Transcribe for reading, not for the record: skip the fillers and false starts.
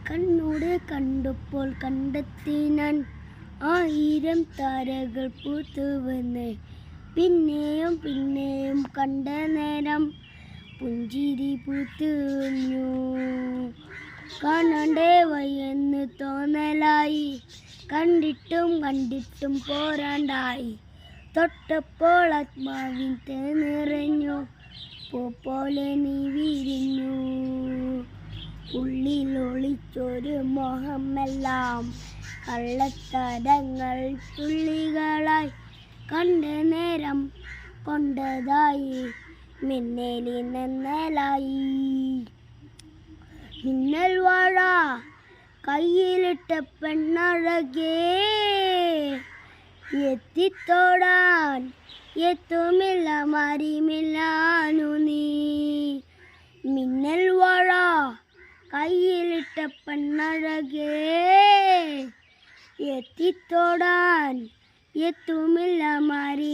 കണ്ണോടെ കണ്ടപ്പോൾ കണ്ടെത്തി ഞാൻ 1000 താരകൾ പൂത്തുവന്ന്. പിന്നെയും പിന്നെയും കണ്ട നേരം പുഞ്ചിരി പൂത്തുവന്നു. കാണണ്ടേ വയ്യെന്ന് തോന്നലായി, കണ്ടിട്ടും കണ്ടിട്ടും പോരാണ്ടായി. തൊട്ടപ്പോൾ ആത്മാവിൻ നിറഞ്ഞു, പൂ പോലെ നീ വിരിഞ്ഞു. ഉള്ളിൽ ഒളിച്ചൊരു മോഹമെല്ലാം കള്ളത്തരങ്ങൾ തുള്ളികളായി കണ്ട നേരം കൊണ്ടതായി മിന്നലി നന്നലായി. മിന്നൽ വാഴ കയ്യിലിട്ട പെണ്ണഴകേ, എത്തിത്തോടാൻ എത്തുമില്ല മറിമില്ലാനു നീ. മിന്നൽ വാഴ കയ്യിലിട്ട പെണ്ണഴകേ, എത്തിത്തോടാൻ എത്തുമില്ല മറി